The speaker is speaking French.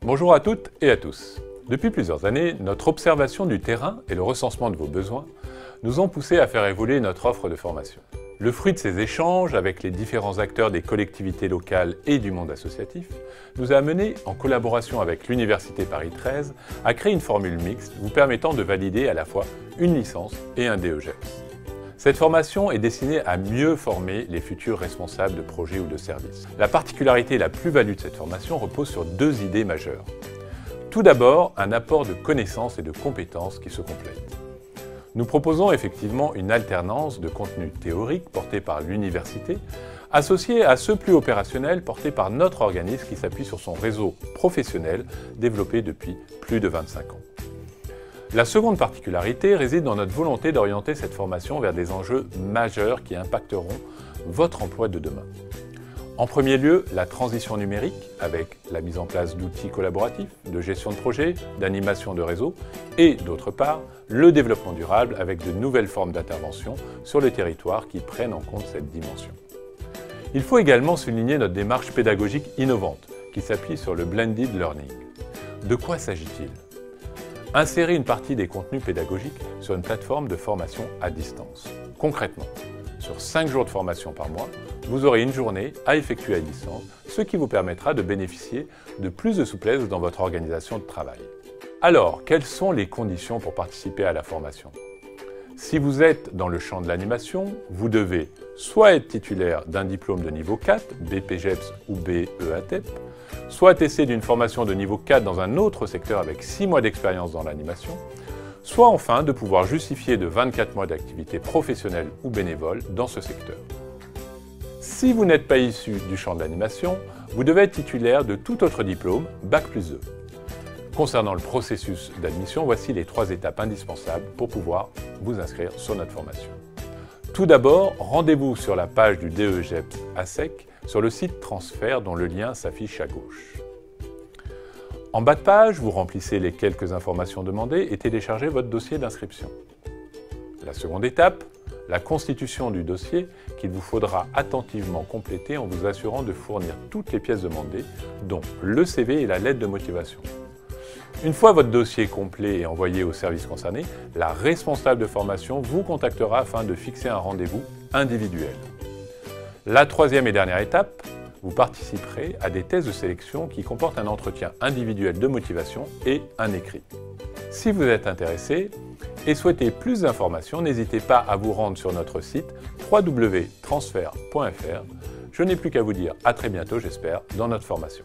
Bonjour à toutes et à tous. Depuis plusieurs années, notre observation du terrain et le recensement de vos besoins nous ont poussé à faire évoluer notre offre de formation. Le fruit de ces échanges avec les différents acteurs des collectivités locales et du monde associatif nous a amené, en collaboration avec l'Université Paris 13, à créer une formule mixte vous permettant de valider à la fois une licence et un DEGEPS. Cette formation est destinée à mieux former les futurs responsables de projets ou de services. La particularité et la plus-value de cette formation repose sur deux idées majeures. Tout d'abord, un apport de connaissances et de compétences qui se complètent. Nous proposons effectivement une alternance de contenu théorique porté par l'université, associé à ceux plus opérationnels portés par notre organisme qui s'appuie sur son réseau professionnel développé depuis plus de 25 ans. La seconde particularité réside dans notre volonté d'orienter cette formation vers des enjeux majeurs qui impacteront votre emploi de demain. En premier lieu, la transition numérique avec la mise en place d'outils collaboratifs, de gestion de projet, d'animation de réseau et d'autre part, le développement durable avec de nouvelles formes d'intervention sur le territoire qui prennent en compte cette dimension. Il faut également souligner notre démarche pédagogique innovante qui s'appuie sur le blended learning. De quoi s'agit-il ? Insérer une partie des contenus pédagogiques sur une plateforme de formation à distance. Concrètement, sur 5 jours de formation par mois, vous aurez une journée à effectuer à distance, ce qui vous permettra de bénéficier de plus de souplesse dans votre organisation de travail. Alors, quelles sont les conditions pour participer à la formation ? Si vous êtes dans le champ de l'animation, vous devez soit être titulaire d'un diplôme de niveau 4, BPGEPS ou BEATEP, soit attesté d'une formation de niveau 4 dans un autre secteur avec 6 mois d'expérience dans l'animation, soit enfin de pouvoir justifier de 24 mois d'activité professionnelle ou bénévole dans ce secteur. Si vous n'êtes pas issu du champ de l'animation, vous devez être titulaire de tout autre diplôme, Bac+2. Concernant le processus d'admission, voici les 3 étapes indispensables pour pouvoir vous inscrire sur notre formation. Tout d'abord, rendez-vous sur la page du DEGEPS ASSEC sur le site Transfert dont le lien s'affiche à gauche. En bas de page, vous remplissez les quelques informations demandées et téléchargez votre dossier d'inscription. La seconde étape, la constitution du dossier qu'il vous faudra attentivement compléter en vous assurant de fournir toutes les pièces demandées, dont le CV et la lettre de motivation. Une fois votre dossier complet et envoyé au service concerné, la responsable de formation vous contactera afin de fixer un rendez-vous individuel. La troisième et dernière étape, vous participerez à des tests de sélection qui comportent un entretien individuel de motivation et un écrit. Si vous êtes intéressé et souhaitez plus d'informations, n'hésitez pas à vous rendre sur notre site www.transfert.fr. Je n'ai plus qu'à vous dire à très bientôt, j'espère, dans notre formation.